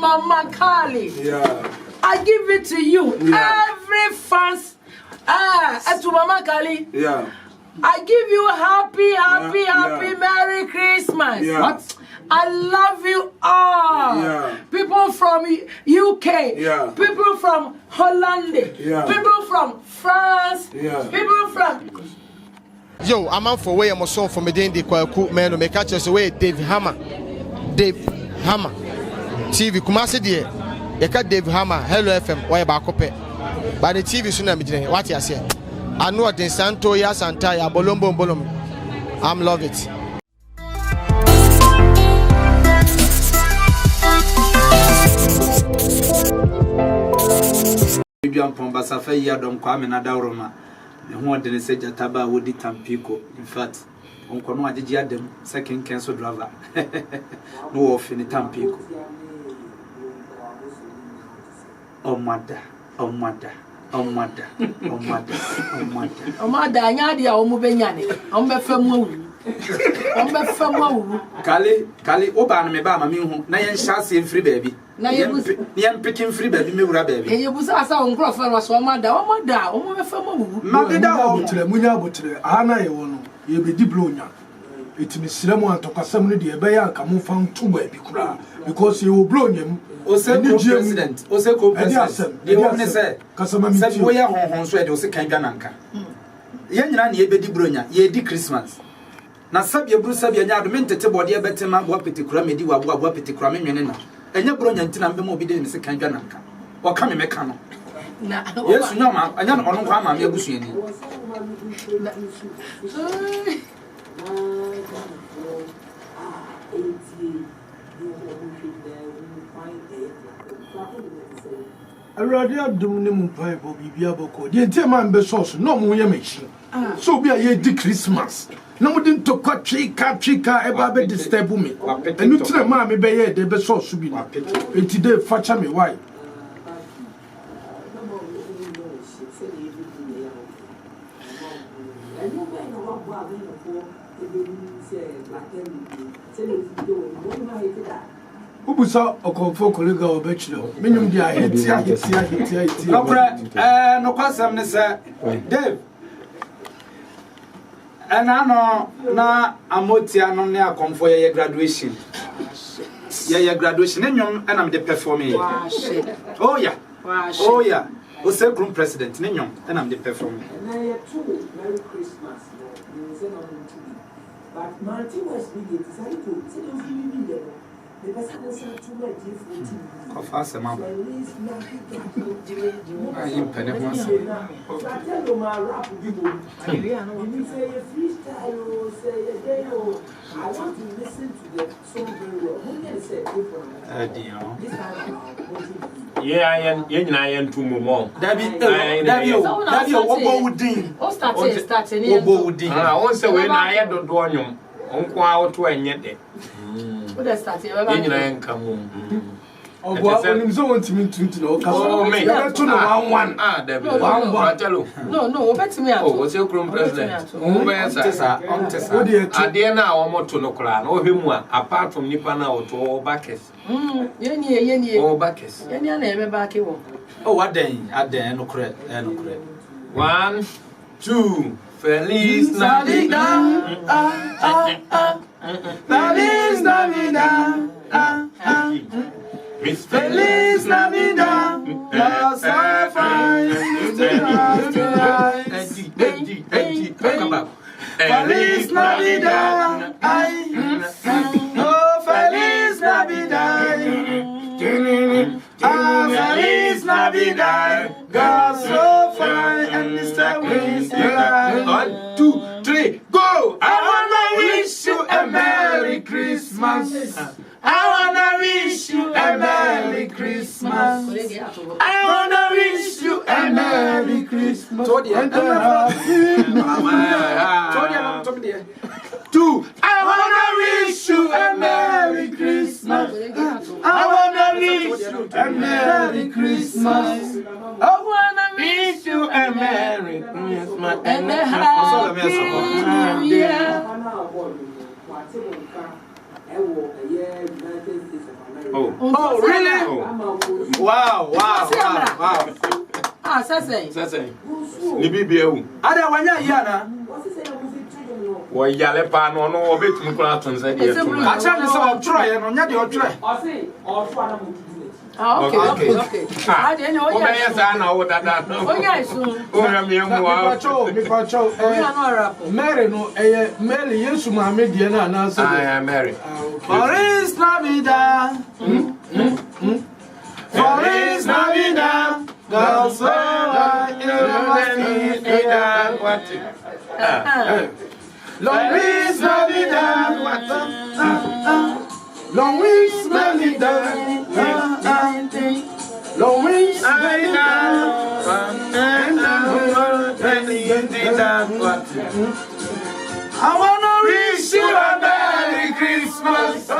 Mama Kali. Yeah. I give it to you. Yeah. Every fans. To Mama Kali. Yeah. I give you happy Merry Christmas. Yeah. What? I love you all. Yeah. People from UK. Yeah. People from Holland. Yeah. People from France. Yeah. People from. Yo, I'm out for way I'm song for me the Kwaku man to make catch us away Dave Hammer. Dave Hammer. TV Kumasi dear. You got Dave Hammer, Hello FM, why back up? By the TV soon I'm what you say. I know the Santo Yasantaya Bolombo Bolom. I'm love it. Bibian Pombasa Fay Yadom Kwame Nadaroma. The one didn't say Jataba would it Tampico. In fact, Uncle Noadjadem, second cancer driver. No off in the Tampico. Oh, mother, oh, mother. Oh mother, oh mother, oh mother. Oh mother, Yadia, Omubenyani. Kali, Oban me ba mami na chance free baby. Na yen picking free baby me wura baby. E yebusa asa on croffer was o mother, omubefa mawu. Mabeda obutre munya obutre ana ye wono ye be di blonya. Etimi siremu antokasam ne de ebe ya nka mo fan to baby kura because ye wo blonyam. Ose co-president, Ose co-president. The woman say, "Said we are home so they say can gananka." Yen nyina na ye be di bronya, ye di Christmas. Na sabia bru sabia nya do mentete body e betema bo petikura medi wa bo petikura me nwene na. Enya bronya ntina mbe mo bi de ne se kan gananka. Wa ka me meka no. Na Yesu nyama, anya no ono kwa ma me abusuani. Already adum ne mu pai bo bibia boko. The tema mbe source no mo ye mechi. So be a ye di Christmas. No mo din to kwatwika eba be disturb me. Enu tire ma me be ye de be source bi no. Enti de facha me why? Ubusa okonfo kolega obechiro menyum dia hetia Okra no kwasam ne say Dave ano na amotia no ne akonfo ye graduation ye graduation enyum na me de perform here oh yeah o say group president ne nyum na me de perform na ye too Merry Christmas say no but Martin West be decided to say you be there. The person was too much. Of us, Mamma. I am penny once. I tell you, my rap people. You say a freestyle or say a day or I want to listen to the song very well. Who can say I am too more. Debbie, what would do? Oh, starting. I won't say when I had don't do you. Uncle out to and yet. What is that? Oh, what so want me to know? Oh, me. One. No, bet me. Oh, what's your crown president? Oh, where's I dear now almost to no crown or him apart from Nipana or to Bacchus. Yenny, oh, Bacchus. Yenny, never back you. Oh, what day? At the end of credit. 1, 2. Feliz Navidad. Feliz Navidad. Feliz Navidad. You're so fine. Feliz Navidad. Oh, Feliz Navidad. Feliz Navidad. You're so fine. And this time we say 1, 2, 3, go. I wanna wish you a Merry Christmas. I wanna wish you a Merry Christmas. I wanna wish you a Merry Christmas. Two. I wanna wish you a Merry Christmas. I wanna wish you a Merry Christmas. I wanna wish you a Merry Christmas and a Happy New Year. United States of America. Oh, really? Wow. Ah, say. Libibia. Ada wanya yana. Wa yale pa no no obetum kura ton say dey tun. Acha ne se o try no nya de o try. O say o try na mo do. Okay. Ah, o me yes na o dada no. Onya isu. O ya me mu wa. Me pacho. Onya no rap. Mary no Mary Yesu ma me die na na se. Ah, Mary. Feliz Navidad. Feliz Navidad. Gozo Feliz Navidad. Luis Navidad. Luis I wanna wish you a Merry Christmas. I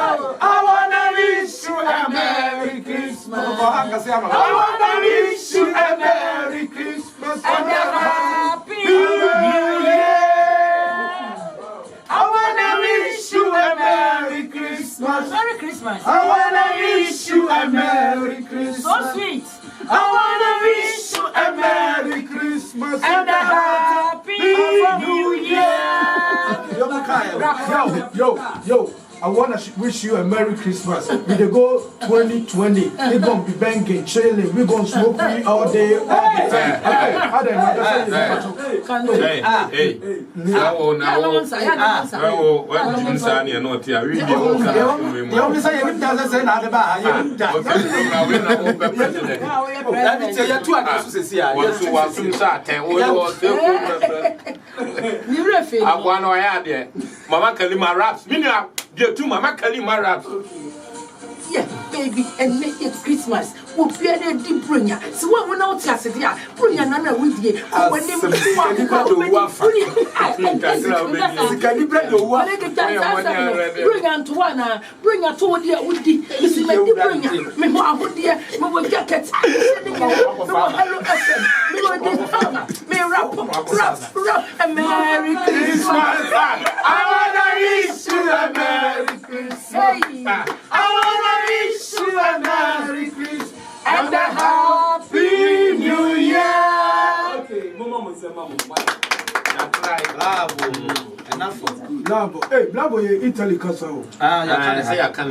wanna wish you a Merry Christmas. I wanna wish you a Merry Christmas and a Happy New Year. I wanna wish you a Merry Christmas. Merry Christmas. I wanna wish you a Merry Christmas. So sweet. I wanna wish you a Merry Christmas and a Happy New Year. Yo, I want to wish you a Merry Christmas. We dey go 2020. We gonna be banking, chilling. We gonna smoke weed all day, all the time. Hey. Now. What inside you not here? We go can. You only say you doesn't say na ba. We na go be president. Let me tell you two against here. What to say 10 o president. Ni refi. Agwa no ya de. Mama Kalima raps. Me na dey too Mama Kalima raps. Yeah, baby, and make it Christmas. We'll be a deep bringer. So when we're not just here, bring another with you. When they bring Antoine, bring a tour dear Woody, Missy Lady Bringer, Memo Woody, Memo Jacket, me rap, a Merry Christmas. I wanna wish you a Merry Christmas. I wanna wish you a Merry Christmas and a Happy New Year. Okay, Mama say Mama. Bravo. Hey, Bravo, you Italy casa. I can.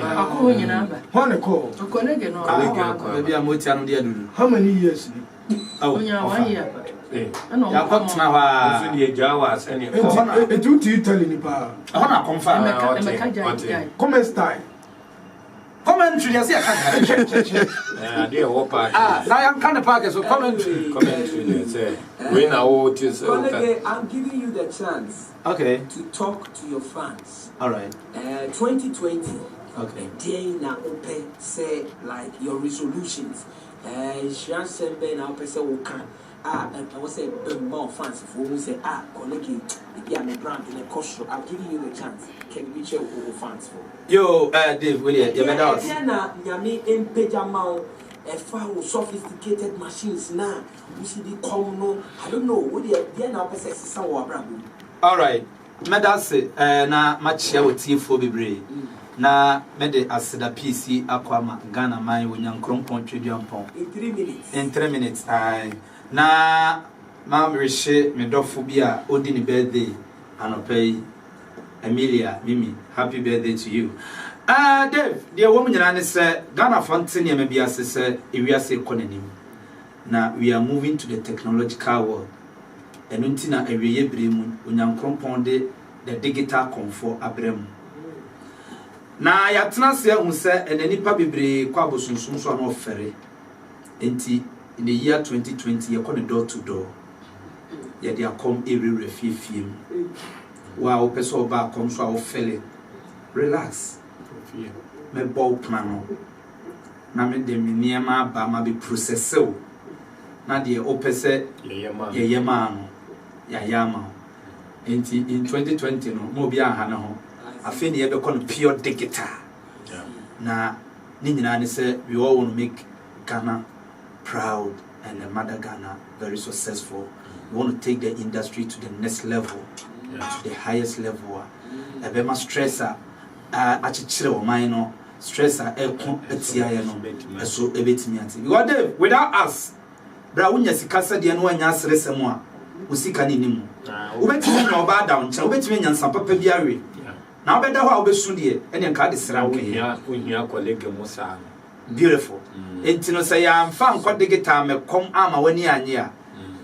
One call. Maybe I'm with you. How many years? Oh, 1 year. ya kwatna wa So the Jawa send you. Et tout Italy ni pa. Hona confirm. Come style. Commentary ya say aka. They hope Na yan kan park so commentary. they say. We now what is I'm giving you the chance to talk to your fans. All right. 2020. Okay. Day na open say like your resolutions. Shan sembe na open say wokan. I was say more fans for who say colleague if I'm a brand in a costume. I'm giving you the chance. Can we check who fans for? Yo, Dave, William, you better. Yeah, Yami in pajama. A far sophisticated machines now. You see the common. I don't know. What they now possess some brand. All right. Medase na machia woti fo bebre. Na mede aseda PC akwama Ghana man wonyankrompon tweduampon. In 3 minutes. In 3 minutes. Na ma mreshe medofo bi a odi ni birthday anopay Amelia Mimi, happy birthday to you. Dave, the woman nyina say Ghana fonten ya mabia say ewiase konanim. Na we are moving to the technological world. Enu nti na awiye bremu onyankrompon de the digital comfort abrem. Na ya tena se hu se enanipa bebre kwa bosunsun so na ofere. Enti in the year 2020 you come door to door. Ya dia come every refifiem. Wow, person ba come so ofele. Relax. Me ball plan. Na me de niema ba ma be processor. Na de opese ye yema no. Ya yama. Enti in 2020 no mo bia ha na ho. Afi ne ye be kon pure digital. Na ni nyina ne say we all want to make Ghana proud and the mother Ghana very successful. We want to take the industry to the next level, to the highest level. Ebema stressor achichire o man no stress eko atia ye no eso ebetimi ati because Dave, without us bra wonya sika sade no anya asresem a usika ni nimu ubetimi na oba down cha ubetimi nyansa papa bi awe na obeda ho a obesu de ene nka de sra nka ohia colleague musa beautiful entino say ya mfa nko digital me kom ama wani anye a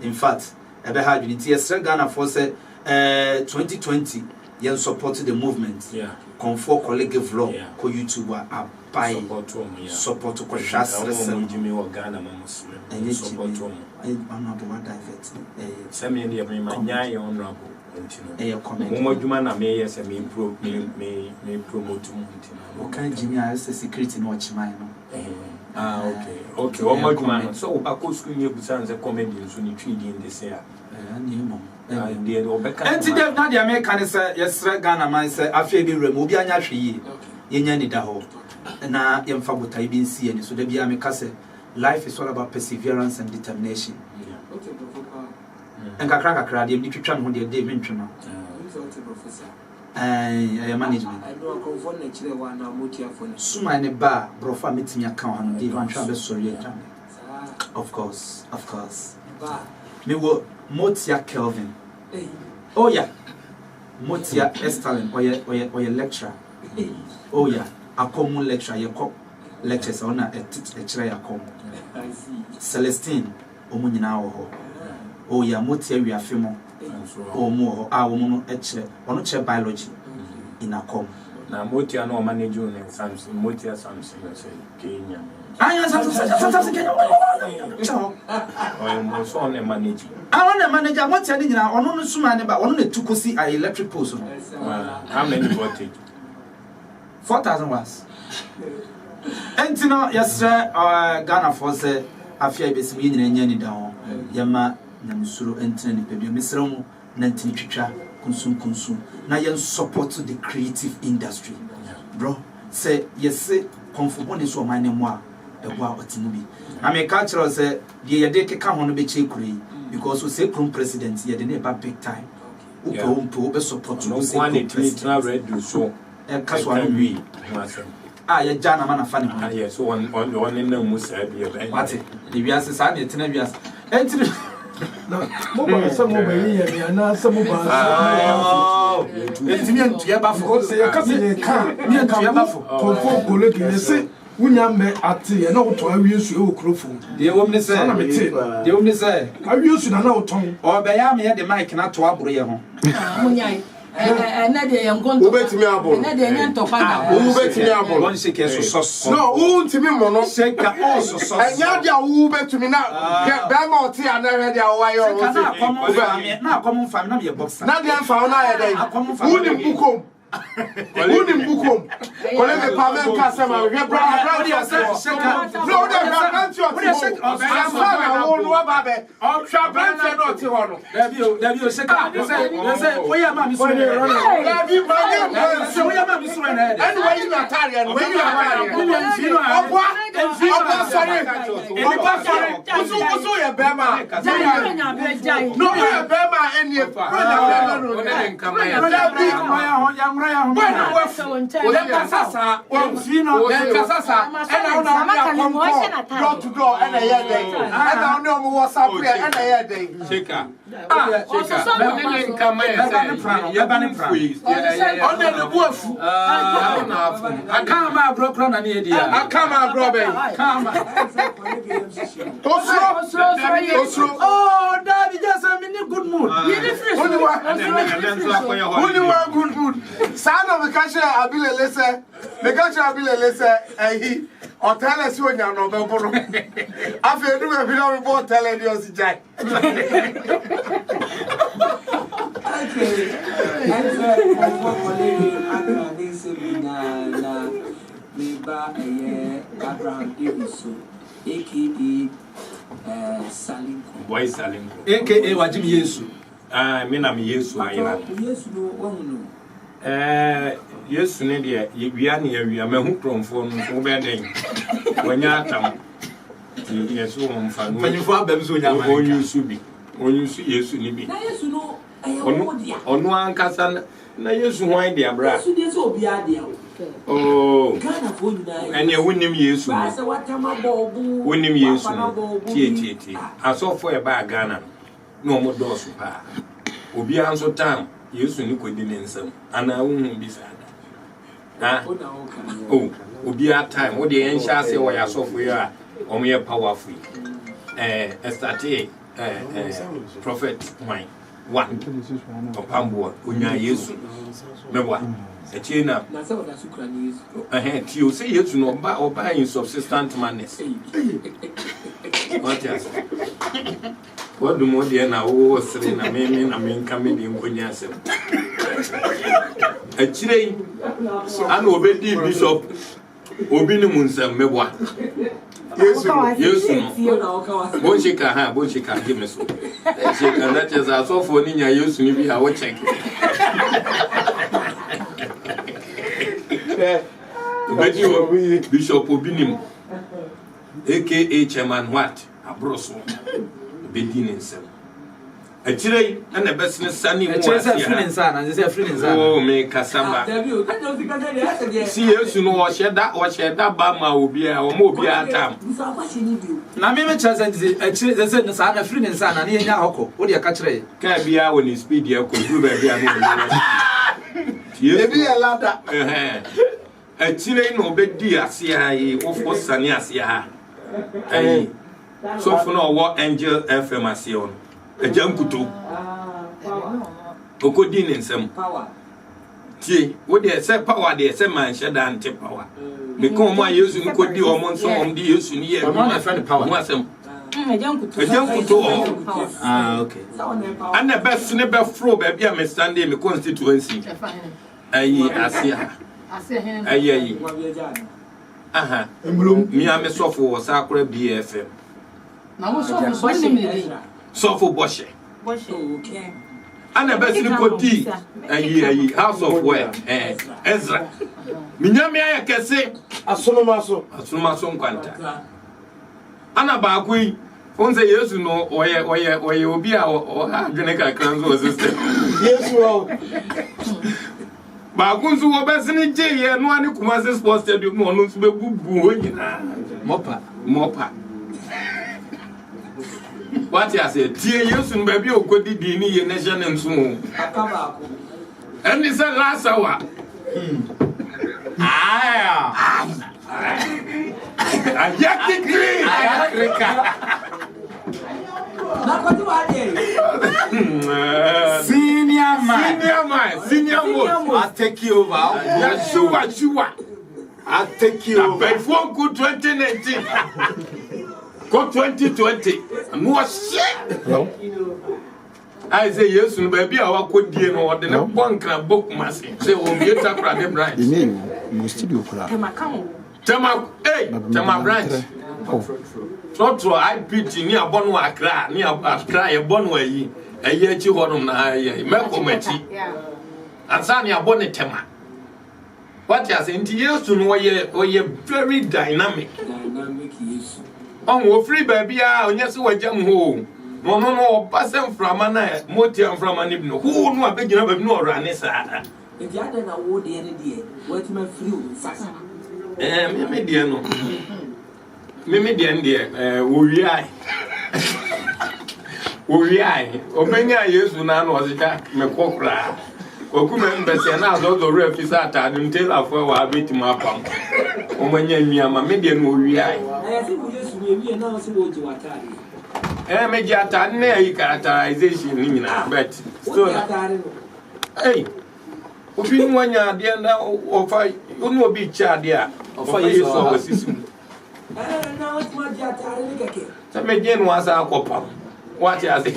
in fact ebe ha unity esra Ghana for say 2020 yen support the movement comfort colleague vlog ko YouTuber apai support ko shasresem jimi wo Ghana ma muslim support mo I'm not one divert same dey me manya ye honorable entino comment mo adwuma na me yes me promote mo entino o kan jimi a security no chiman no okay o madwuma so akọ school ni ebusan se comedy nso ni twidi in this year ni mo dey obeka enti Dave na the American say yesra Ghana man say afia bi rem obi anya hwe yi yenya ni da ho na yemfa botai bi nsi ani so da bia me ka say life is all about perseverance and determination okay professor kakra de mi twitwa no de Dave ntwema professor management I know comfort na chire wa na motia phone suma ne ba brofa metimi aka ho no Dave antwa be sorry atwa of course ba me wo Motia Kelvin oh yeah Motia Estalin oye lecturer oh yeah akomu lecturer ye ko lectures ona lecturer yakom Celestine omunyina wo ho oh yeah Motia wiafemo omu ho omu no lecture ono che biology in akom na Motia no manage on Samson Motia Samson say Kenya anya Samson Kenya oh mo so on manage I want to manage Motia ni nyina ono no suma ne ba ono na tukosi a electric poles no how many voltage 4,000 watts entino yesra Ghana for say afia besim nyina nya ni da ho yema na musuro entino ni pebi misra mu na ntini twitwa kunsun na yen support the creative industry bro say yes comfortable so man mu a ebo a otimu bi na me ka kire say de yede keka ho no be che kuri because we say krum president yede na ba big time upo be support no one it na red do so kaswa no wi ya jana mana fani ho yes so on na mu say bi e mate de wiase sa de tena wiase entini na mo ba se mo ba yi ya na se mo ba entini entua ba fo se ya ka se ye ka ni entua ba fo konfo gole ki se wunya me ate ye na woto awiesu e okrofo de wom ne se awiesu na woton o be ya me ye de mic na to aburo ye ho munyai na de ye ngonto ubetimi abolo na de ye ntopa ga ubetimi abolo won se ke so no untimi mono se ka so enya dia ubetimi na be ma oti ana he dia wa yo na akomo fam na me boxer na dia fa na ye dai unim bukom unim bukom kole me pa men ka se ma we bra no de brand you oti ho na wo no ba be o twa brand no oti ho no da bi o se ka se we ya ma mi so da bi brand so we ya ma mi so na he anyway you atari and when you atari Oba sorry usu ye bema no ye bema eni oh, Daddy, just I'm in a good mood. Only one good mood. Son of the country, Abile Lese, the country Abile Lese, he or tell us when you're not after you do a video report, telling you to Jack. Abraham Davidson, aka Salinko. Why Salinko? AKA Wajim Yesu. Me na me Yesu ayina. Yesu no wonu. Yesu ne de yewia ne yewia mahu kromfo no so be den. Wanya atam. Yesu won fa no. Panyifo abam so nya man. Yesu bi. Yesu ni bi. Na Yesu no ayo dia. Onu ankasa na Yesu why dia bra Yesu dey so obi ade oh Ghana for you na ene wonim Yesu ba se watama bobu wonim Yesu tie asofo e ba Ghana no mo do so pa obi anso tam Yesu ni kodi ne nsam ana wo hu bi sada ha oh obi a time wo de yen sha se wo ya asofo ya omo ye powerful estati prophet mine one opambo onya Yesu mebwa echina na se oda sukra ni Yesu ti o say Yesu no oba in subsistent madness what else what do mo de na wo sere na me na me nka me de nkonya asem echire ana obedi bishop obi ni munsam mebwa Yesu no bonchika give me so shika na cheza so for ni nya Yesu ni bi a wo check obedi o bishop obinim aka chairman what abroso obedi ni nsem achire na besne sani mu asia free nsa na say free nsa oh me kasamba si Yesu no o sheda ba ma obi a o ma obi atam na me chese nzi achire say nsa na free nsa na ne nya hoko wo de ka kire ka bia woni speed ya ko du ba bia no Yesu e lada achire no obedi asia yi ofo sani asia ai so for no wo Angel FM asia on Ejamkuto okodi ne nsem power tie wo de say power de say man sheda ante power me ko mo Yesu nkodi o mo nso om di Yesu ni ye no friend power mo asem Ejamkuto okay ana best ne be fro ba bia me Sunday me constituency ayi asia ayi aha mi ame sofo wo sakura BFM na mo sofo so ni sofo boshe ana best ni kodi ayi house of work Ezra minyame aya kese asonomaso nkwanta ana ba akui fonse Yesu no oye obi a adwene kakra nso system Yesu o ba kunzu wo besini je ye no ani Kumasi Sports Stadium no no nso be bubu onyina mopa what you say tie Yesu no ba bi okodi di ni ye nation nso akaba ko and this last hour Senior man. I'll take you over. I'll take you over. Before good 2019. Go 2020. No shit. I say yes, baby. Our code dear no the one book must say we be able to them right. The name you studio kura. Tema branch. Trotro IPT ni abonu Accra ni Accra e bonu ayi eye chi honum na ayi mekomachi ansa ni abonu tema what you say nti Yesu no we very dynamic Yesu on wo free baby a onye se wajam ho no pasem from na motiam from anim no who no abegina baby no rane sa e dia da na wo de ne de what me free fast me de no me de ndie owiai obenya Yesu na no ozika me kokra okume mbese na azozo refisa atade ntela fo wa betima apam omanya nwiama me de no owiai ayase bu Yesu we wi na so wo ji watade me ji atade na yi characterization ni nyina but so hey obi nwanya de na ofa onu obi cha de a ofa Yesu awasisi na what ma ji atade ni keke se me je no asa akopam what you say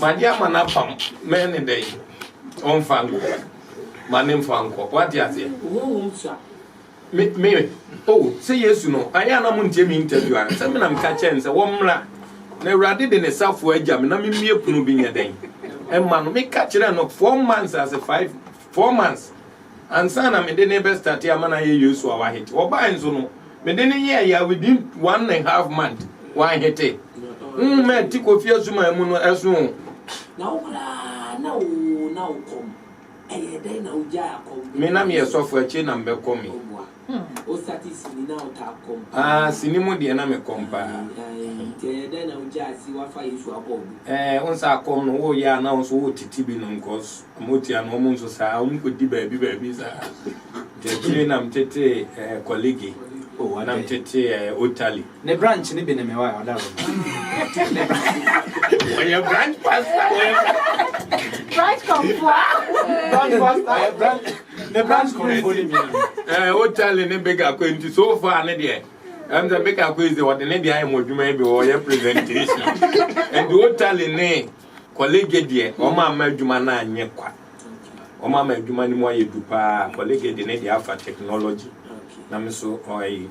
magia manapam men dey on fango manim fango what you say me say Yesu no aya na mu ntie me interview an se me na me ka chen se wo mra na urade de ne safo agya me na me mie punu bi nya den e ma no me ka kire no 4 months as a 4 months and sana me de ne be start ya mana ye Yesu awa hit wo ba enzo no me de ne ye ya within 1.5 month one hit me ti ko fi asuma mu no esu na ukra na o kom eh then na uja kom me na me sofo achi na mbe kom o status ni na o ta kom sini mu de na me kom pa eh then na uja si wa fa Yesu abom onsa kom no wo ya na onso wo titi bi no nkos motia no mo nso sa on ko di baabi sa je na mtete colleague na mtete Otali ne branch ni bi ne me wa oda oya branch pastor Right come the branch come for me Otali ne bega kwenti so far ne de am the bega kwezi what ne de am odwuma bi wo ya presentation and Otali ne colleague de o ma adwuma na anye kwa o ma adwuma ni mo ayedu pa colleague de ne de afa technology na me so oi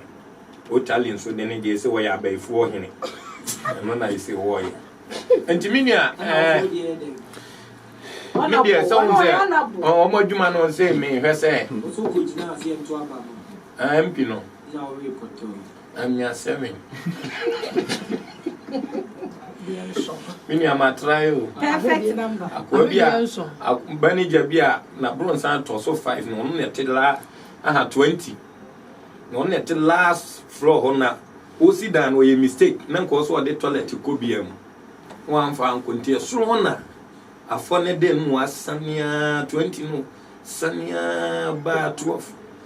Otali so de ne de se wo ya abaifo hene no na ise wo yi entiminia media sounds o mo adwuma no se me hwese so ko jina ase ento aba MP no na o we control amia 7 mini amatrayo perfect number akobia manager bia na bronze to so 5 no no te la 20 no no te last floor hona o si dan o ye mistake na nko so de toilet ko bia mu wan fa ankontie so hona afone den mu asania 20 no sania ba 12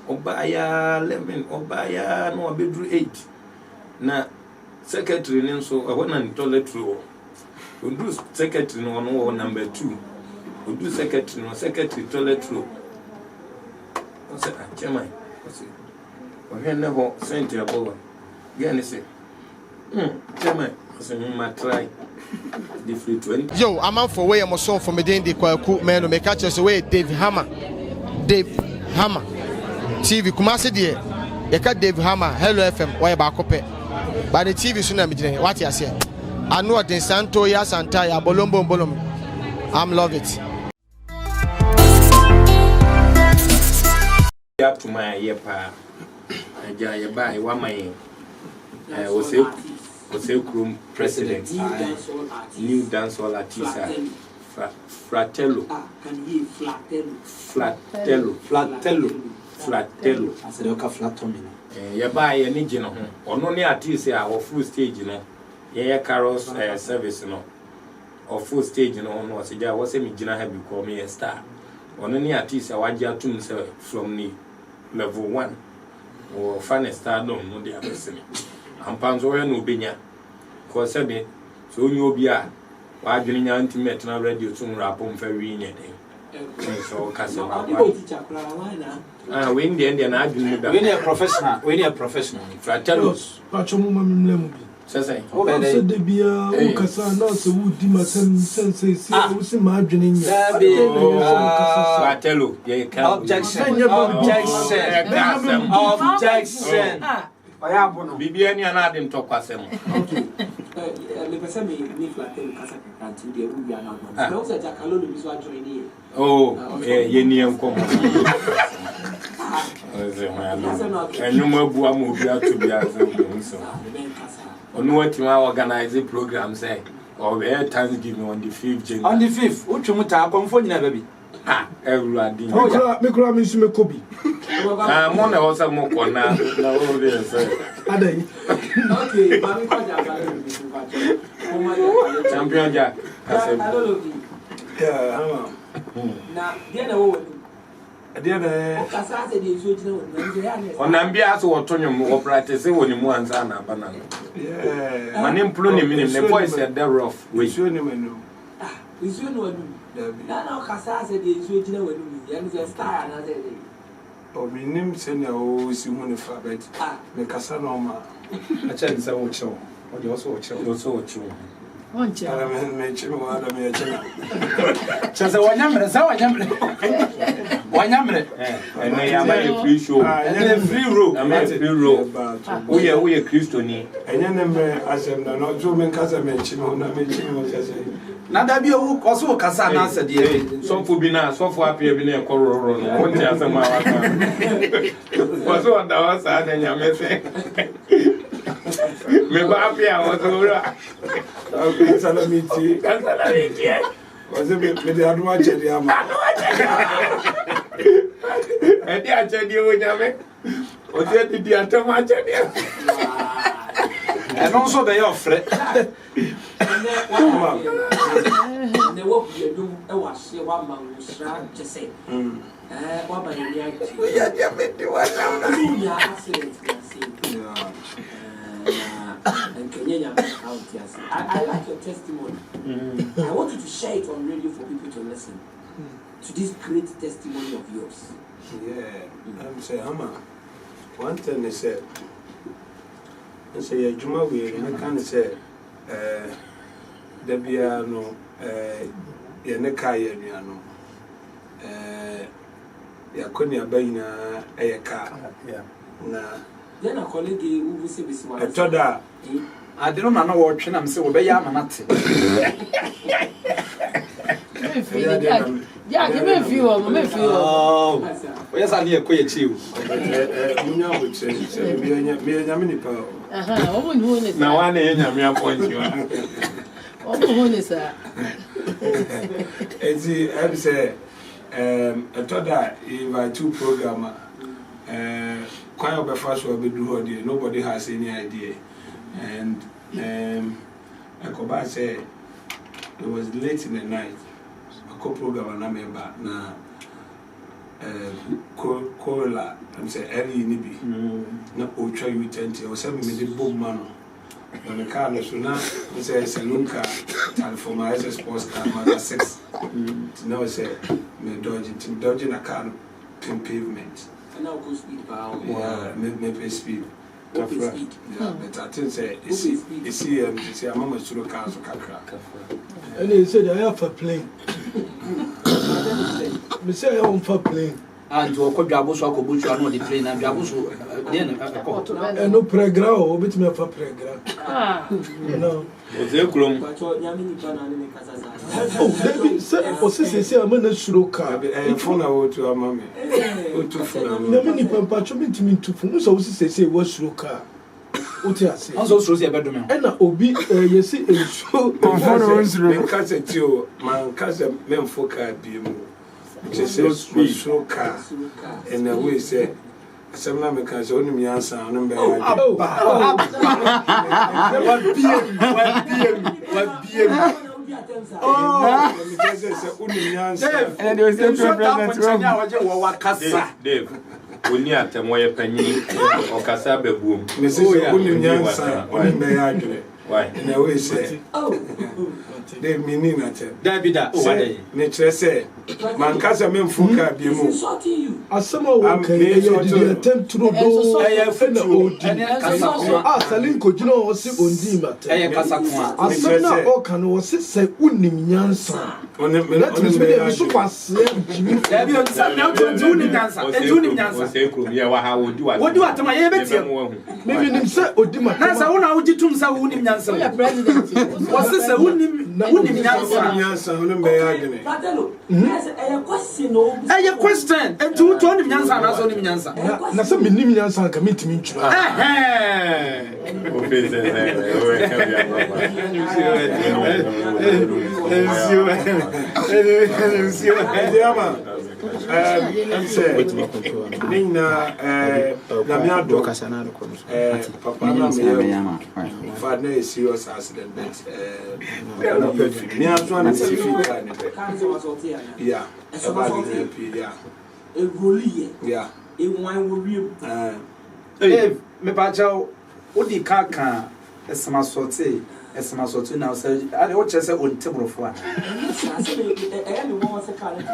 obaya 11 obaya no bedru 8 na secretary ni so wona ni toilet roll odu secretary no no number 2 odu secretary no secretary toilet roll o se chairman o se o he never sent your boy again say chairman o se ma try the free 20 yo I'm for way am so for me dey kwaku man make catch us way Dave Hammer TV Kumasi de e ka Dave Hammer Hello FM why ba kope ba the TV so na me gine what you say anu den santo ya santa ya bolombo I'm love it up to my yepa aja ye ba e wa mai Ose Krum president new dancehall artist Fratello ase de ka flatomi ye ba ye ni gino ho ono ne artist a wo full stage no ye carols service no of full stage no no se ja wo se mi gina ha bi ko me star ono ne artist a waje atum se from ni level 1 o fan star no de abesemi ampanzo ye no benya ko se be so nyi obi a wa adwene nya intimate na radio tun rap on fa wi nye den so ka se ba we ndi na adwene da we need a professional Fratello pacho mu mamle mu bi sese o ba se de bia o kasa na se wudi masem sense si o se ma adwene nya Fratello ye ka objection oya bono bibia ni ana adem to kwasem me pesa me ni Fratello kasa kanti de ru ya na no se ja kalo no biso join ni ye ni enkom enuma bu amu bi atu bi azu so onu wati ma organize program say or we Thanksgiving on the 5th January on the 5th utwumu ta akomfo nyina baby everybody me kura mi sume kobi mo na osa mo kona na o dey say adai okay mami ko ja ba champion ja na dia na wo dia na kasa se de so jina wo na ya ne onambia so wotonyum wo practice woni mu anza na bana mane mplo ni minim ne voice at the rough we so ni wenu isu no adu na kasa se de so jina wo ni ya ni se star na se de o minim se na o si hu ne fa bet me kasa no ma a chen se wo chew o de so wo chew onche ara me chimo ara me chena chaza wanyamre ene ya ma free show ene free row we Kristo ni enye ne me asem na no jo me kasa me chimo na me chimo chese na da bi owu koso kasa na ase de so bi na so fo apia bi na ekororo no won ti asema wa ka koso da wa sa na nyame se me ba apia wa so ra okay salamiti Was it with the Adwaja? And the Achadi would have it. Or the Atamacha. And also they offer it. And they won't be a room. I was here 1 month to say. What by the reality? We are accident. And Kenya, I like your testimony. I want you to share it on radio for people to listen to this great testimony of yours. Yeah, I'm saying, one thing they said, and say, Juma, we can't say, Debiano, Yanaka, Yakonia Baina, a car. Then a colleague who will say this one. I told her, I don't know what I'm saying. Obey Yamanati. Yeah, give me a few. Oh, yes, I hear quite you. Munya would say, me and Yamini Power. Now, one in your point. As he said, I told her if I two programmer, quite of the first will be do here. Nobody has any idea. And Akoba said it was late in the night. A co-programmer na member na Corolla and say early nibi na Ultra U20 or some me the boom man. When the car is now, we say saloon car and for my sports car, my 6. Now say me dodging a car in pavement. And now go speed power. Yeah, me speed. Yeah, but I think say it's a mama to the car for Kakra. And he said, I have a plane. Me say I have a plane. And to a quadruple so I could butcher on the plane and Jabuso. And no pregra or bit me for pregra. No. Was there gloom? Oh, baby, say, or say, I'm in a slow car. Phone out to a mommy. Many pampacho mean to me to phone, so say, what's slow car? What I say? Also, so your bedroom. And Obi, you see, it's so. Because it's you, my cousin, men for car be moved. Just slow car. And the way say, some Americans only me answer on them. Dave, we need a Tamoya Penny or Casabe boom. Mrs. Only answer on the why? And I always say, they mean that. David, nature say, man, Casa men Fuka be moved. As some of them attempt to do Salinko, you know, was on Dima. As some now can was say, Unim Yansa. That is very super. What do I tell my maybe himself or Dima? That's how I would do to Unim Yansa. What's this? Unim Yansa. A question. And two Tony Yansa, and also Yansa. Now, some Yansa commit me to Nina, Lamiado, Papa, Father is serious accident. Yeah, yeah. Me bajo, odi kaka esama sorti now say I what say on table for.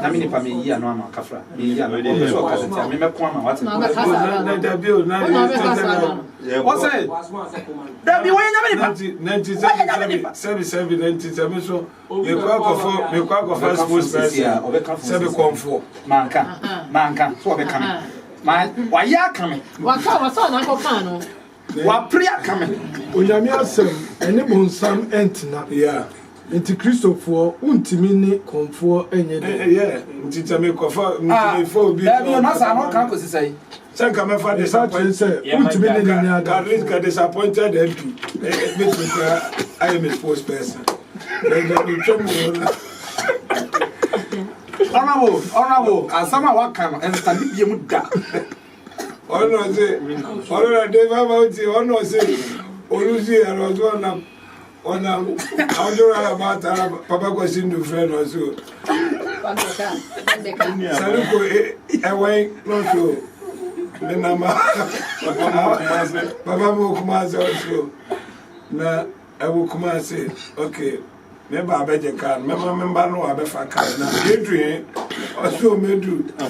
Na me nipa me yi anu ama kafra. Me yi anu so kasa ti me ko ama what. Na da bill na. What say? Da bi when na me nipa. 97 so me kwa go first post person. Say be comfort. Manka so be come. My why ya come? Waka na ko kan no. Wa prayer come. Onyame asem ene bonsam entina. Yeah. Nti Christopher untimi ni konfo enye de. Yeah, nti tame kofa ntimi fo bi. Da bi no sa no kan ko sisai. Sen ka me fa disappointed. Untimi ni ni ada. At least ka disappointed MP. It makes me I am a sports person. Honorable, as someone what can and stand be muda. Ono say, ono Dave about it, ono say, Olusi and Roswana. On a about Papa was in the friend or so. Saluko, away, no so. Then I'm Papa will come also. Now, I will come and say, okay, maybe I bet you can. Remember, no, I bet I can. Now, Adrian, also may do. I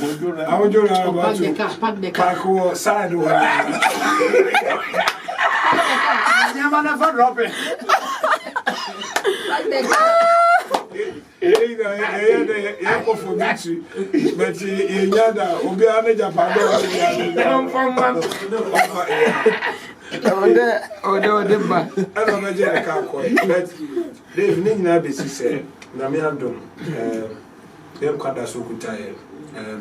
will do about to pack or side or never drop it. But in Yada, Obiana Japan. Oh, I don't know. But Dave Nina said, Namiadum, them Kadasu Kutaye,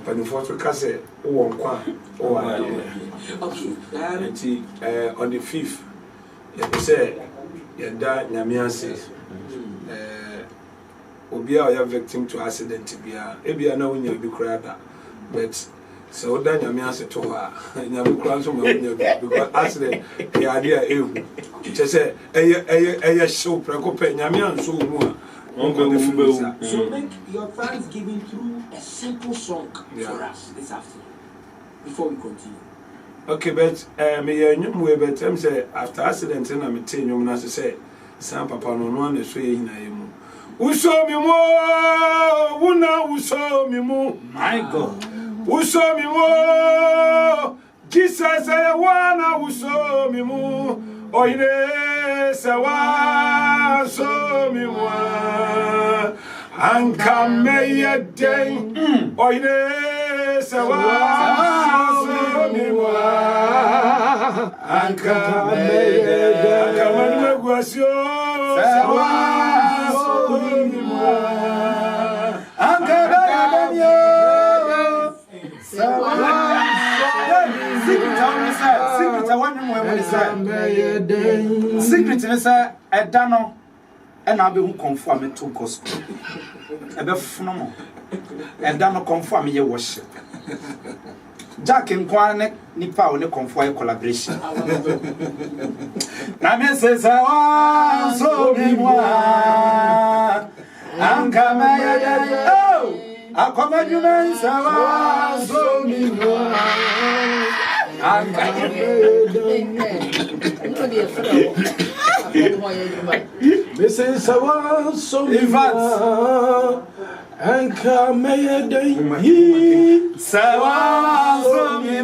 Panifoto Case, or okay, on the 5th, you say, your dad Namian says. Obi a victim to accident bia ebia na wonya bi krada but so oda nyame ase to ha nyame kra so ma wonya bi because accident e ade a ehu che se eye show preko pe nyame anso mu a so make your thanksgiving through a simple song for us this afternoon before we continue. Okay, but me nyum we betem say after accident na me te nyum na say san papa no no na so ye hina ye mu uso mi mo wuna uso mi mo my god uso mi mo Jesus say wana uso mi mo oine se wa so mi mo anka me ye den oine se wa so mi mo anka me ye den anka me guasio se wa secret is a dano and I'll be who conform to gospel. A befuno a dano conform your worship. Jack and Quanek Nipa only conform collaboration. Name says, I was so I'm coming. Oh, I come at you, man. So me. I'm coming. Mrs. Sawan, so and come a day. Sawan, so me.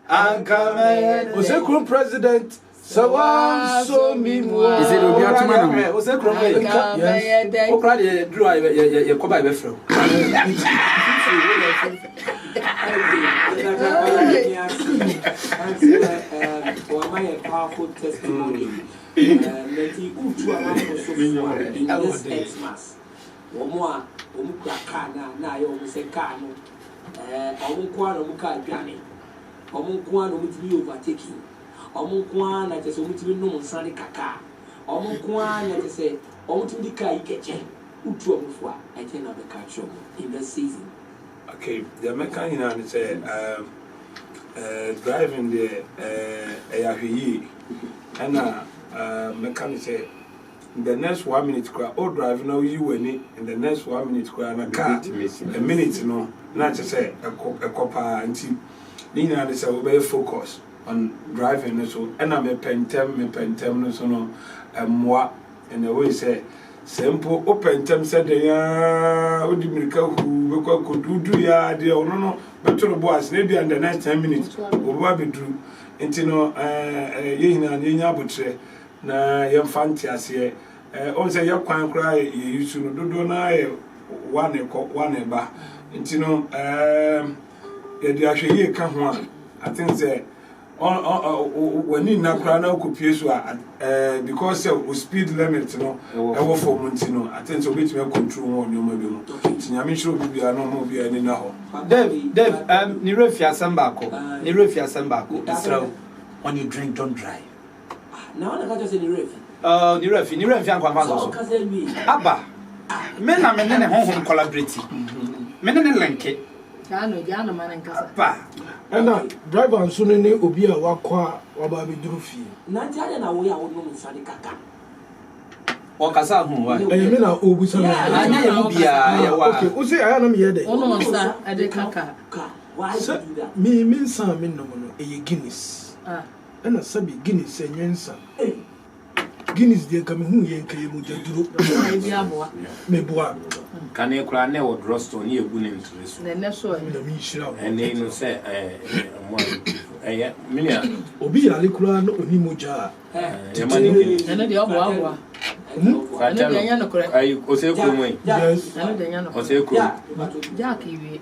I'm coming. Was a group president. Sawan, so me. Is it Obiatumano? Was a group? Yes. Oh, probably drew a cobby before. For my powerful testimony, in this Xmas, one more, Omukana, now you say Kano, Omukwan, Omukani, Omukwan, Omutri overtaking, Omukwan, I just want to know Sunday Kaka, Omukwan, I just say, Omutindika, Ikeche, Utuamufwa, I cannot be catch in the season. Okay, the American and say driving the ARE and mechanic say the next 1 minute cry or driving now you in the next 1 minute cry and a car a minute no not to say a copper and tea. Nina they say we be focus on driving so and I'm a pentem so no moi and the way say simple open term said odi mirika hu be kwa kodudu ya de ono no beto boas na bi under next 10 minutes obo abedru enti no ye hina na nya abotre na ye mfanti ase on say ye kwan kra ye yusu no dodo na ye one ba enti no ye di ahwe ye ka ho a I think say when you na kra na okopie so because of speed limit no e wo for montino I think so bit me control on your mobile no tinyame shiro bibia no mo bia ni na ho Dave ni refi asamba ko Israel when you drink don't drive now I can't just say ni refi ni refi ankwa so aba Men na men ne honhom collaborate. Men ne lenke. Jano man nkasa. Pa. And driver nso ne obi a wakwa waba be duru fie. Na ntia na wo ya wo no nsa de kaka. O kasa hu wa. Me na obusa na. Anya ye mu bia ya wa. Okay, o say aya na me ye de. Ono nsa ade kaka. Why do that? Me nsa me no no e Guinness. And a sabi Guinness enyensa. Guinness de ka me hu ye nka ye mu jaduro. Me boa. Can you cry never drust on you good interest? The next one. And then you say, Minia, Obi Ali Kura no Onimoja. And the Abu. I was a good yes, I was a good Jackie.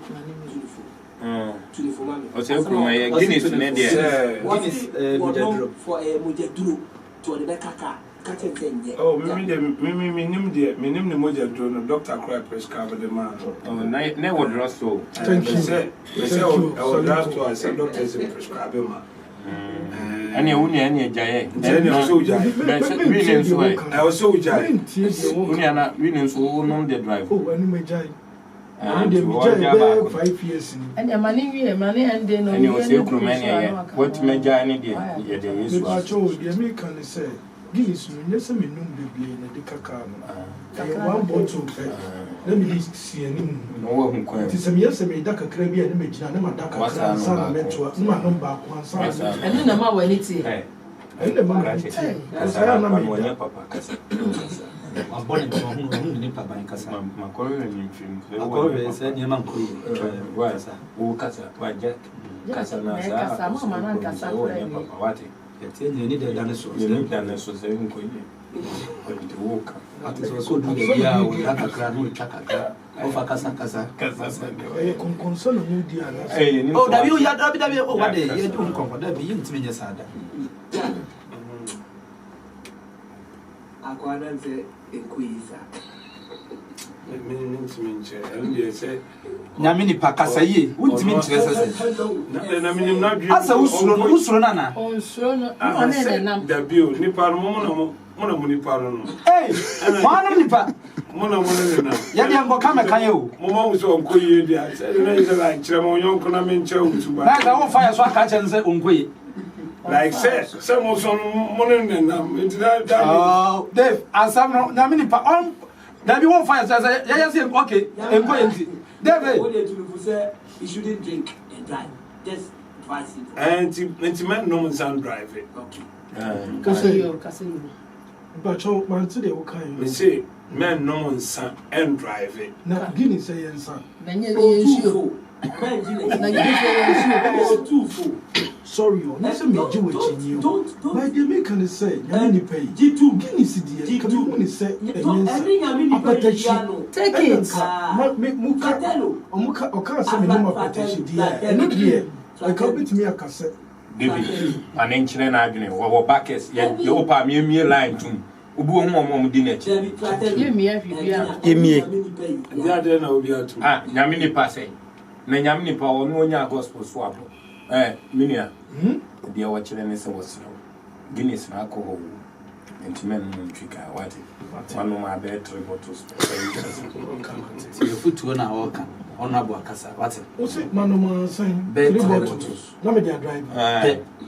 I say, Guinness, Guinness, for a Mujadru to the Kaka. Oh, me name the moja drone, Dr. Cry prescribe the man. Oh, never dress so. Thank you. They say, oh, that's why I said doctors prescribe him. Any any jay. I was so giant. Uniana, winning so non the drive. Oh, and me jay. And 5 years. And your money, and then and you say, what may Johnny did? The American say. Guinness, yes, I mean, no baby, and the cacao. One bottle, let me see any more. It is a yes, I made Daka Caribbean image, and I'm a Daka son, met to my number one son. And then I'm away, it's here. And the man, as I am not your papa. I'm born in Papa and Casa. My colleague in film. I always said, your man, who Casa, why Jack? Casa, what? You need a dinosaur. You need dinosaurs. You need to walk. That is also do the year with Taka, Chaka, over Casa. Concern you, dear. Oh, W. Yadabi, oh, what day? You don't come for that being to me, yes, I acquired a quiz. Namini Pacasa, wouldn't mean to as a Usrona. Oh, sure, the bill, Nipano, Monamonipano. Hey, Mononipa, Monamonina. Yadian come a caillou. Mama was on Koy, I said, like Chamoyon Conamin Chow. Like our fire so catch and say, Unque. Like said, some was on Monan. Oh, Dave, and some Namini Pa. There be one fire, says, yes, okay, and David, what did you say? You shouldn't drink and drive. Just advise it. And man, no one's on drive it. Okay. Cassio. But your man today, what kind of say, man, no one's son and drive it. Now, Guinness say, son. Then you sorry, you never made you with you. Don't. My dear, make an say, you pay. G2 Guinness, dear. Come on, say, take it. Make Muka, or can't say no protection, dear. And dear, I come to me a cassette. Baby, an ancient agony, or backers, yet you open me line to Ubu Mom dinner. Give me every year. The other no be at Yamini passing. Nanyamini power, no one gospel swap. Minia, dear watching and was Guinness and alcohol. And men trick what one of my bed 3 bottles. Your foot to an hour on Abu Casa. What's it? What's it, Manoma saying? Bed 3 bottles. No, me drive.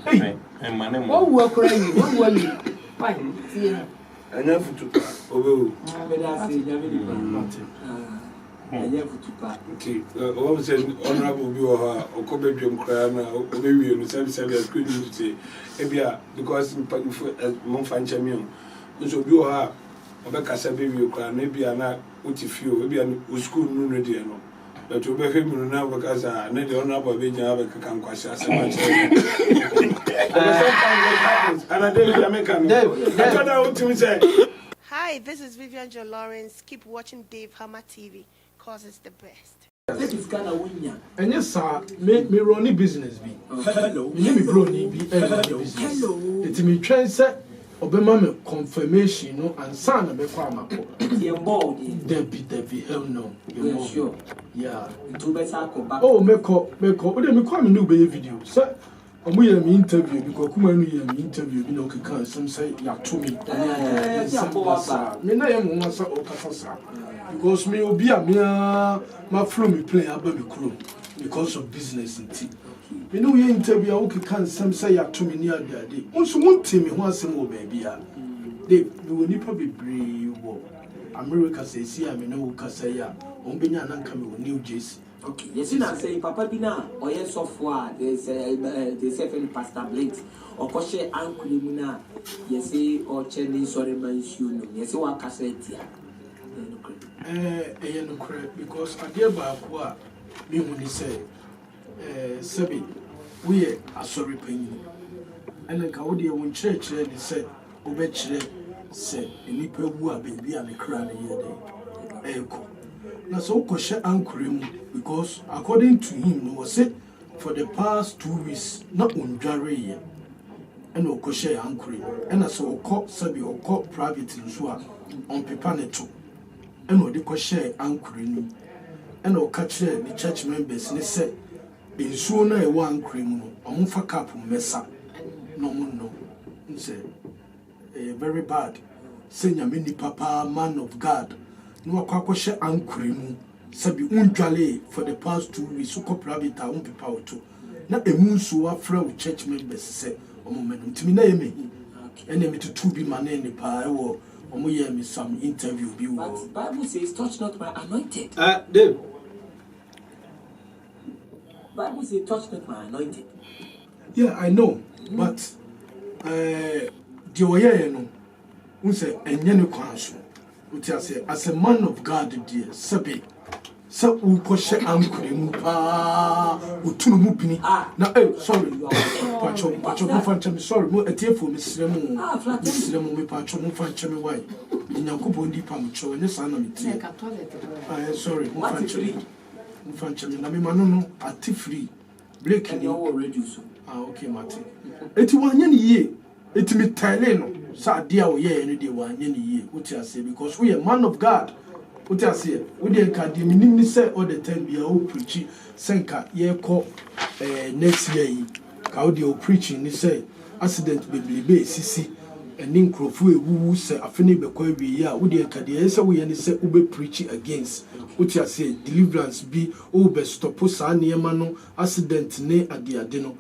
Hey, and my name. What work are you? What were you? Fine. See, enough to oh, okay, what said honorable viewer or Cobedium Crana or maybe in the service couldn't say, Ebia, because Monfanchamion, which will be her, Obeka Sabi, maybe I'm not with you, maybe I'm school ready. But you be him now because I need the honorable Benjamin can quash as much. And I didn't make a Hi, this is Vivian Jo Lawrence. Keep watching Dave Hammer TV, cause it's the best. And yes, sir, me run business be. Hello. Me bro ni be business. Hello. It me try say obema me confirmation no and san na be kwa mako. You're bored. Debbie, hell no. You're sure. Yeah. To better go back. Oh, me ko. O de me kwa me no be video. Sir, omo ye me interview because kuma no ye me interview bi no keka some say ya to me me na ye mo masa o kasa because me obi a me ma flow me play aba me kuro because of business nti me no ye interview o keka some say ya to me ni ade unso wonte me ho asem o ba bia de we nipa bebre wo America say see me no kasa ya on benya na nka me wo New Jersey. Okay, yes, I say Papa Bina or yes software they say Pastor Blake or Koshe Uncle Muna, yes, or Cheney sorry man you yes, what cassette ya. No correct because I dear Bakwa me when he say Sabi we are sorry penny and then Kaudi one church they said Obechere say nipa wu a baby and the crown here day. Na so Koshe Uncle because according to him no was it for the past 2 weeks not on Jare and no Koshe Uncle and so call Sabi or call private in so on Pipaneto and no the Koshe Uncle and no catch the church members and said in sooner one criminal on for cap messa no say very bad senior mini papa man of God no Koshe Uncle Sabi unjale for the past 2 weeks so private a people auto na emu so afra church members say omo ntimi na yeme ene me to be man ne pa e wo omo ye me some interview bi wo but Bible says touch not my anointed. Dave Bible says touch not my anointed. Yeah, I know, but the oye no unse enye ne kwan so uti ase as a man of God dear sabi so u Koshe Uncle mu pa utunu mu bini na sorry pacho mu fancha sorry mo etiefo me sremu me pacho mu fancha me why nyankopon di pa mu cho ne sa na me tie sorry mu fancha me na me manu no ati free break ni o reduce okay mate eti wanye ni ye eti me tele no sa dia o ye no de wanye ni ye uti ase because we a man of God. What I say, we didn't can the minimum say all the time be a preaching, Senka, ye call next year. How they are preaching, they say accident be sissy, and then Crawford who say a finny be quite be ya, would the Cadia we and say ube preaching against. What I say, deliverance be over stop near mano, accident ne at the adeno.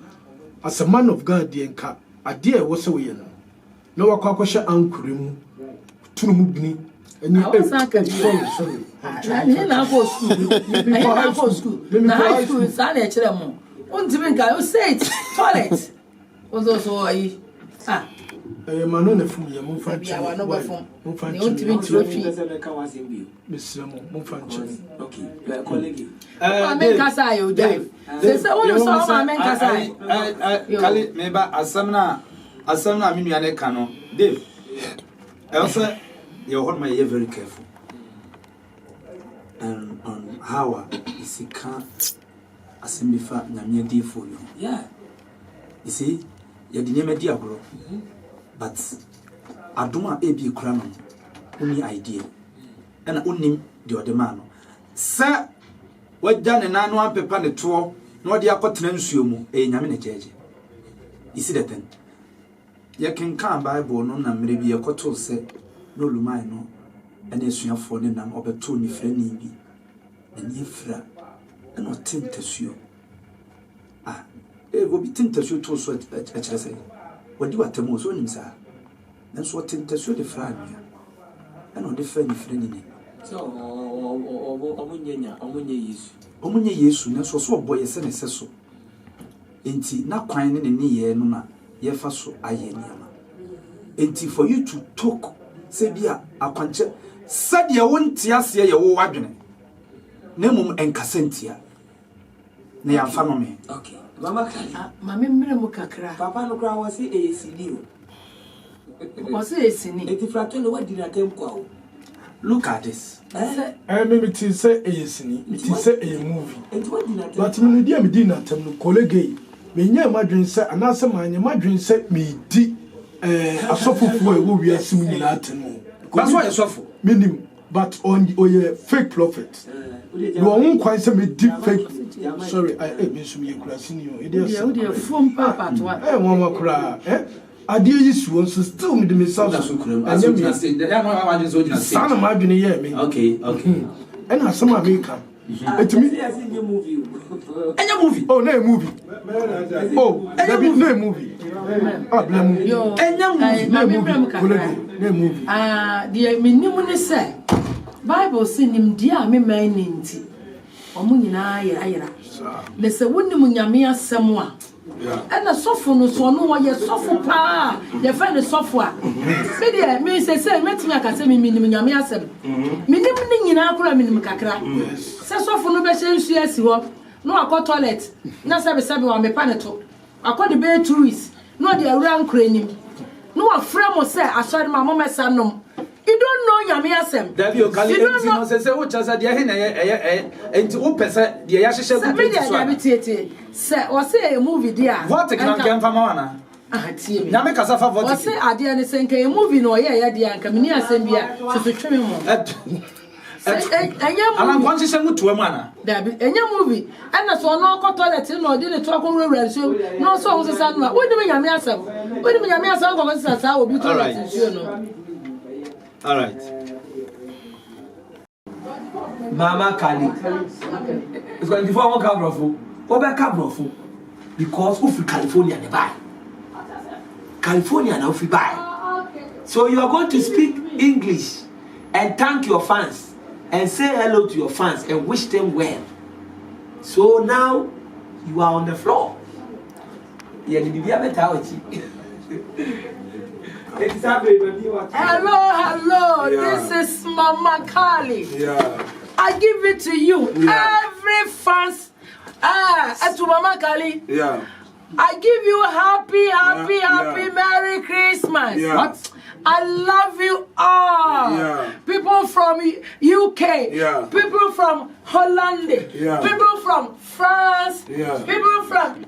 As a man of God, the enca, a dear was a way. No, a Koshe Uncle to move. I was sorry. I go school. Na high school is an HM. Until I say toilet. Was also a man from your move from okay, colleague. I make us I you drive. There's a one saw my men Kali meba asamna minu ane kano. Dave. Elsa you hold my ear very careful and on how is it can't asimifa nyamye di for you. Yeah, you see you didn't me dia bro but aduma ebi kura no uni idea and unim the other man sir wajja ne nanu ampepa ne to no de akotena nsuo mu nyame ne jeje you see the thing you can come Bible no na mere bi yakoto se no lumai no ene suafo ne nam obeto ni fra ni bi ene fra ene otentasuo go bi tentasuo to so a kire sai wadi watamo so nim sa nanso otentasuo de fra ania ene ode fra ni ni so omunye Yesu nanso so oboye se ne seso enti na kwan ne ye no na ye fa so aye niama enti for you to talk sebia akwanche sade wonti ase ye wo wadwene na mum enkasentia na ya fa no me okay mama kali mama mmere mu kakra papa no kra wasi ACD wasi ACD eti frato no wadi na tempo awo look at this maybe it say ACD it say a movie eti wadi na tempo but me dia me di na tem no colleague me nya madwen say anase manya madwen say me di asofufu ewo wi asim nyina atenu that's why asofu minim but on oye fake prophet no one kwan say me deep fake Sorry, I mean some you could see you. It is a phone papa to what? Eh, one cry. Eh? I dear you so still me the message. Son of my me. Okay. And has some American. To me, Any movie. oh, no movie. Oh, there be no movie. Oh, blame you. No movie. Dear Minimum say, Bible sing him, dear me, my name. Omunina, there's a winning Munyamia somewhere. And a sofa no so no why sofa pa your friend is software. Media means say met me aka say me minimum nyame asem. Minimum ni nyina akura minimum kakra. Say sofa no be hye nsu asi ho. No akọ toilet. Na sabe wa me paneto. Akọ the bay tourist. No the awura nkura nim. No afra mo say asori ma mo mesa nom. You don't know nyame asem. Davi o kali enti no say wo chasa de he na enti wo pesa de ya hyehye ku media Davi tie. Say o say a movie there. What can fama wana? Tie me. Nyame kasa fa what? O say ade ne say nka a movie no ye de anka meni asem bia so tweme mo. Enya movie. Ana kwanche se mutu mu ana. Davi enya movie. Ana so no ko toilet no de to akọ so no so wo sesa no. Wo de me nyame asem. Wo de me nyame asem ko sesa obi toilet nsuo no. All right. Mama Kali. It's going to form a cabrofu. Over cabrofu. Because of California, they buy. California now we buy. So you are going to speak English and thank your fans and say hello to your fans and wish them well. So now you are on the floor. Hello. Yeah. This is Mama Kali. Yeah. I give it to you. Yeah. Every fans. To Mama Kali. Yeah. I give you happy Merry Christmas. Yeah. What? I love you all. Yeah. People from UK. Yeah. People from Holland. Yeah. People from France. Yeah. People from